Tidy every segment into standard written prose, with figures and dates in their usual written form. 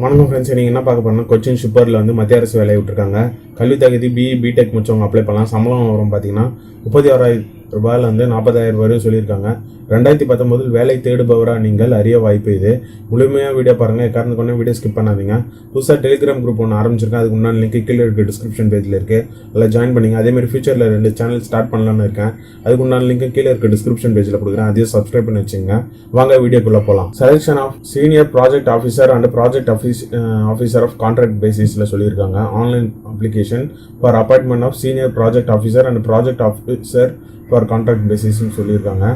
வணக்கம் ஃப்ரெண்ட்ஸ், நீங்கள் என்ன பார்க்க போறோம்னா கொச்சின் ஷிப்பர்டில் வந்து மத்திய அரசு வேலையை விட்டுருக்காங்க. கல்வி தகுதி பிடெக் முடிச்சவங்க அப்ளை பண்ணலாம். சம்பளம் வரும் பார்த்தீங்கன்னா 36,000 ரூபாயிலேருந்து 40,000 வரையும் சொல்லியிருக்காங்க. 2019 வேலை தேடுபவராக நீங்கள் அறிய வாய்ப்பு இது. முழுமையாக வீடியோ பாருங்கள். எக்காரணம் கொண்டு வீடியோ ஸ்கிப் பண்ணாதீங்க. புதுசாக டெலிகிராம் குரூப் ஒன்று ஆரம்பிச்சிருக்கேன். அதுக்கு முன்னாடி லிங்க் கீழே இருக்குது, டிஸ்கிரிப்ஷன் பேஜில் இருக்குது. அதில் ஜாயின் பண்ணிங்க. அதேமாதிரி ஃபியூச்சரில் 2 சேனல் ஸ்டார்ட் பண்ணலான்னு இருக்கேன். அதுக்கு முன்னாடி லிங்க் கீழே இருக்குது, டிஸ்கிரிப்ஷன் பேஜில் கொடுக்குறேன். அதையும் சப்ஸ்கிரைப் பண்ணி வச்சுங்க. வாங்க வீடியோக்குள்ளே போகலாம். Selection of senior project officer and project officer of contract பேசிஸில் சொல்லியிருக்காங்க. Online application for appointment of senior project officer and project officer for contract பேசிஸ்ன்னு சொல்லியிருக்காங்க.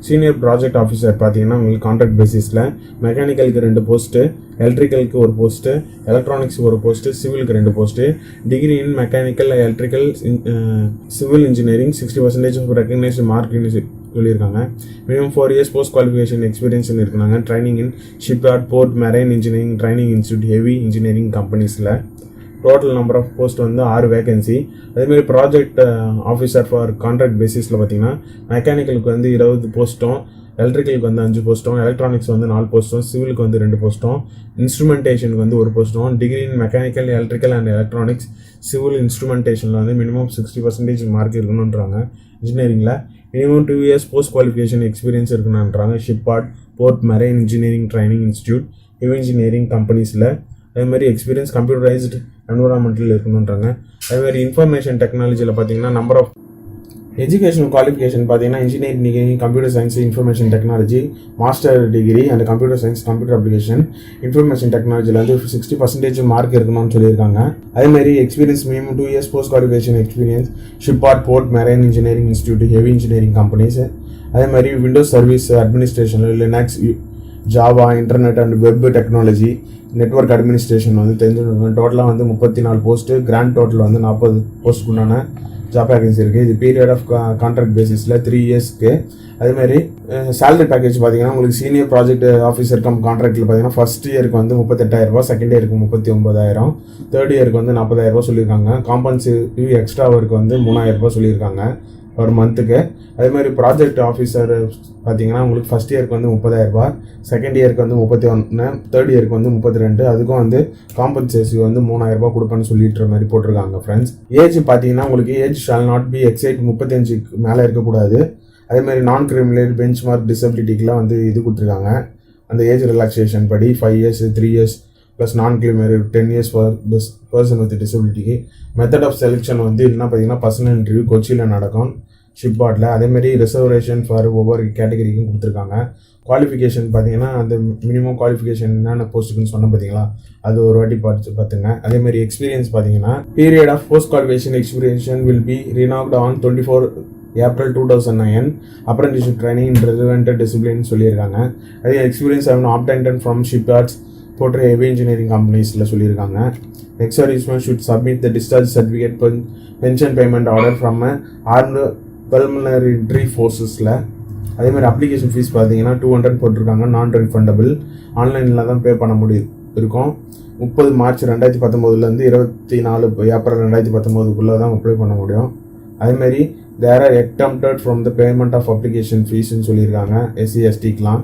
சீனியர் ப்ராஜெக்ட் ஆஃபீஸர் பார்த்தீங்கன்னா உங்களுக்கு கான்ட்ராக்ட் பேசிஸில் மெக்கானிக்கலுக்கு 2 போஸ்ட்டு, எலக்ட்ரிக்கலுக்கு 1 போஸ்ட்டு, எலக்ட்ரானிக்ஸுக்கு 1 போஸ்ட்டு, சிவிலுக்கு 2 post, degree in mechanical electrical civil engineering 60% of recognised மார்க்னு சொல்லியிருக்காங்க. Minimum 4 years post qualification experience இருக்காங்க. ட்ரைனிங் இன் shipyard, port, marine engineering training institute, heavy engineering கம்பெனிஸில். டோட்டல் நம்பர் ஆஃப் போஸ்ட் வந்து 6 வேகன்சி. அதேமாதிரி project officer for contract பேசிஸில் பார்த்தீங்கன்னா மெக்கானிக்கலுக்கு வந்து 20 போஸ்ட்டும், எலக்ட்ரிக்கலுக்கு வந்து 5 போஸ்ட்டும், எலக்ட்ரானிக்ஸ் வந்து 4 போஸ்ட்டும், சிவிலுக்கு வந்து 2 போஸ்ட்டும், இன்ஸ்ட்ருமெண்டேஷனுக்கு வந்து 1 போஸ்ட்டும். Degree in mechanical electrical and electronics civil இன்ஸ்ட்ருமெண்டேஷனில் வந்து மினிமம் 60% மார்க் இருக்கணுன்றாங்க. இன்ஜினியரிங்கில் minimum 2 years post qualification experience இருக்கணுன்றாங்க. Shipyard, port, marine engineering training institute, heavy engineering கம்பெனிஸில். அதேமாதிரி எக்ஸ்பீரியன்ஸ் கம்ப்யூட்டரைஸ்டு என்விரான்மெண்ட்டில் இருக்கணுன்றாங்க. அதேமாதிரி இன்ஃபர்மேஷன் டெக்னாலஜியில் பார்த்தீங்கன்னா நம்பர் ஆஃப் எஜுகேஷன் குவாலிஃபிகேஷன் பார்த்தீங்கன்னா engineering degree, computer science, information technology, master degree and computer science, computer application, information டெக்னாலஜியில் வந்து 60% mark இருக்கணும்னு சொல்லியிருக்காங்க. அதேமாதிரி experience minimum 2 years post qualification experience shipyard, port, marine engineering institute, heavy engineering companies. அதேமாதிரி windows service அட்மினிஸ்ட்ரேஷனில் Linux, Java, internet and web technology, network administration வந்து தெரிஞ்சுருக்காங்க. டோட்டலாக வந்து 34 போஸ்ட்டு, கிராண்ட் டோட்டல் வந்து 40 போஸ்ட்டுக்குண்டான ஜாப் வேகன்சி இருக்குது. இது பீரியட் ஆஃப் கான்ட்ராக்ட் பேசிஸில் 3 yearsக்கு. அதேமாதிரி சேலரி பேக்கேஜ் பார்த்தீங்கன்னா உங்களுக்கு சீனியர் ப்ராஜெக்ட் ஆஃபீஸர் கம் கான்ட்ராக்டில் பார்த்தீங்கன்னா ஃபர்ஸ்ட் இயருக்கு வந்து 38,000, செகண்ட் இயருக்கு 39,000, தேர்ட் இயருக்கு வந்து 40,000 சொல்லியிருக்காங்க. காம்பன்சேட்டிவ் எக்ஸ்ட்ரா ஒர்க்கு வந்து 3,000 சொல்லியிருக்காங்க ஒரு மந்த்துக்கு. அதேமாதிரி ப்ராஜெக்ட் ஆஃபீஸர் பார்த்தீங்கன்னா உங்களுக்கு ஃபஸ்ட் இயருக்கு வந்து 30,000, செகண்ட் இயருக்கு வந்து 31, தேர்ட் இயருக்கு வந்து 32. அதுக்கும் வந்து காம்பன்சேஷன் வந்து 3,000 கொடுப்பேன்னு சொல்லிட்டு மாதிரி போட்டிருக்காங்க. ஃப்ரெண்ட்ஸ், ஏஜ் பார்த்தீங்கன்னா உங்களுக்கு age shall not be exceed 35க்கு மேலே இருக்கக்கூடாது. அதேமாதிரி நான் கிரிமினல் பெஞ்ச் மார்க் டிசபிலிட்டிக்கெலாம் வந்து இது கொடுத்துருக்காங்க. அந்த ஏஜ் ரிலாக்ஸேஷன் படி 5 years, 3 years plus non criminal 10 years person with டிசபிலிட்டிக்கு. மெத்தட் ஆஃப் செலெக்ஷன் வந்து என்ன பார்த்தீங்கன்னா பர்சனல் இன்டர்வியூ கொச்சியில் நடக்கும் ஷிப்யார்டில். அதேமாதிரி ரிசர்வேஷன் ஃபார் ஒவ்வொரு கேட்டகரிக்கும் கொடுத்துருக்காங்க. குவாலிஃபிகேஷன் பார்த்தீங்கன்னா அந்த மினிமம் குவாலிஃபிகேஷன் என்னென்ன போஸ்ட்டுக்குன்னு சொன்ன பார்த்தீங்களா, அது ஒரு வாட்டி பார்த்துங்க. அதேமாதிரி எக்ஸ்பீரியன்ஸ் பார்த்தீங்கன்னா period of post qualification experience will be renowned on 24 April 2009. apprenticeship training in relevant discipline சொல்லியிருக்காங்க. அதே எக்ஸ்பீரியன்ஸ் obtained from shipyards, போன்ற ஹெவி இன்ஜினியரிங் கம்பெனிஸில் சொல்லியிருக்காங்க. Ex serviceman should submit the discharge certificate pension payment order from armed pulmonary ஃபோர்ஸஸில். அதேமாதிரி application fees பார்த்தீங்கன்னா 200 போட்டிருக்காங்க. நான் ரீஃபண்டபிள், ஆன்லைனில் தான் பே பண்ண இருக்கும். 30 March 2019 24 April 2019 தான் அப்ளை பண்ண முடியும். அதேமாதிரி there are exempted from the payment of application ஃபீஸ்ன்னு சொல்லியிருக்காங்க SC/STக்கெலாம்.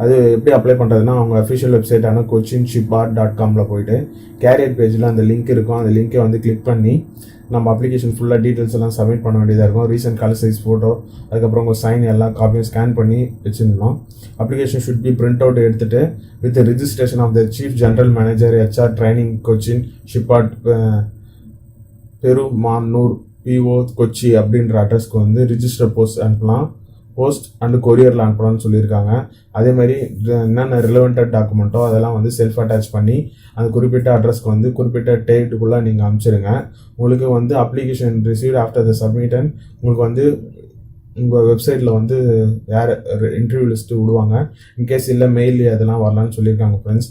அது எப்படி அப்ளை பண்ணுறதுன்னா அவங்க அஃபிஷியல் வெப்சைட்டான cochinshipyard.comல போயிட்டு கேரியர் பேஜில் அந்த லிங்க் இருக்கும். அந்த லிங்க்கை வந்து கிளிக் பண்ணி நம்ம அப்ளிகேஷன் ஃபுல்லாக டீட்டெயில்ஸ் எல்லாம் சப்மிட் பண்ண வேண்டியதாக இருக்கும். ரீசன்ட் கலர் சைஸ் ஃபோட்டோ, அதுக்கப்புறம் உங்கள் சைன் எல்லா காப்பியும் ஸ்கேன் பண்ணி வச்சுருந்தோம். Application should be print out எடுத்துகிட்டு with registration of the chief general manager HR training Cochin shipyard Perumanoor PO Kochi அப்படின்ற அட்ரஸ்க்கு வந்து ரிஜிஸ்டர் போஸ்ட் அண்ட் கொரியரில் அனுப்பலாம்னு சொல்லியிருக்காங்க. அதேமாதிரி என்னென்ன ரிலவெண்டட் டாக்குமெண்ட்டோ அதெல்லாம் வந்து செல்ஃப் அட்டாச் பண்ணி அந்த குறிப்பிட்ட அட்ரஸ்க்கு வந்து குறிப்பிட்ட டேட்டுக்குள்ளே நீங்கள் அனுப்பிச்சிருங்க. உங்களுக்கு வந்து அப்ளிகேஷன் ரிசீவ்ட் ஆஃப்டர் த சப்மிட்டன் உங்களுக்கு வந்து உங்கள் வெப்சைட்டில் வந்து யார் இன்டர்வியூ லிஸ்ட்டு விடுவாங்க. இன்கேஸ் இல்லை மெயில் அதெல்லாம் வரலான்னு சொல்லியிருக்காங்க. ஃப்ரெண்ட்ஸ்,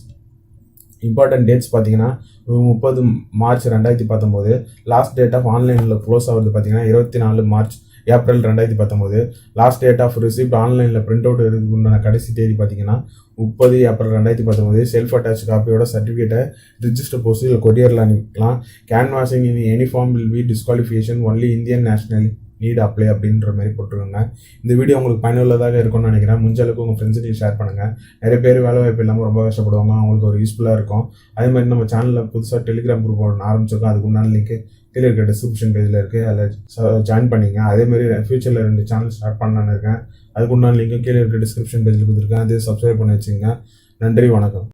இம்பார்ட்டன்ட் டேட்ஸ் பார்த்தீங்கன்னா 30 March 2019. லாஸ்ட் டேட் ஆஃப் ஆன்லைனில் க்ளோஸ் ஆகுது பார்த்தீங்கன்னா 24 March April 2019. Last date of receipt ஆன்லைனில் பிரிண்ட் அவுட் எடுத்துக்குண்டான கடைசி தேதி பார்த்தீங்கன்னா 30 April 2019. செல்ஃப் அட்டாச் காப்பியோட சர்டிஃபிகேட்டை ரிஜிஸ்டர் போஸ்ட் கொரியரில் அனுப்பிக்கலாம். Canvassing in any form will be disqualification only Indian national need apply அப்படின்ற மாதிரி போட்டுருக்காங்க. இந்த வீடியோ உங்களுக்கு பயனுள்ளதாக இருக்கும்னு நினைக்கிறேன். முடிஞ்ச அளவுக்கு உங்கள் ஃப்ரெண்ட்ஸுக்கு ஷேர் பண்ணுங்கள். நிறைய பேர் வேலை வாய்ப்பு இல்லாமல் ரொம்ப கஷ்டப்படுவாங்க, அவங்களுக்கு ஒரு யூஸ்ஃபுல்லாக இருக்கும். அதே மாதிரி நம்ம சேனலில் புதுசாக டெலிகிராம் குரூப் ஒன்று ஆரம்பிச்சிருக்கோம். அதுக்கு உண்டான லிங்க் கீழே இருக்க டிஸ்கிரிப்ஷன் பேஜில் இருக்குது, அதில் ஜாயின் பண்ணிங்க. அதேமாதிரி ஃபியூச்சரில் 2 சேனல் ஸ்டார்ட் பண்ணலான்னு இருக்கேன். அதுக்கு உண்டான லிங்க் கீழே இருக்க டிஸ்கிரிப்ஷன் பேஜில் கொடுத்துருக்கேன், அதே சப்ஸ்கிரைப் பண்ணி வச்சுங்க. நன்றி, வணக்கம்.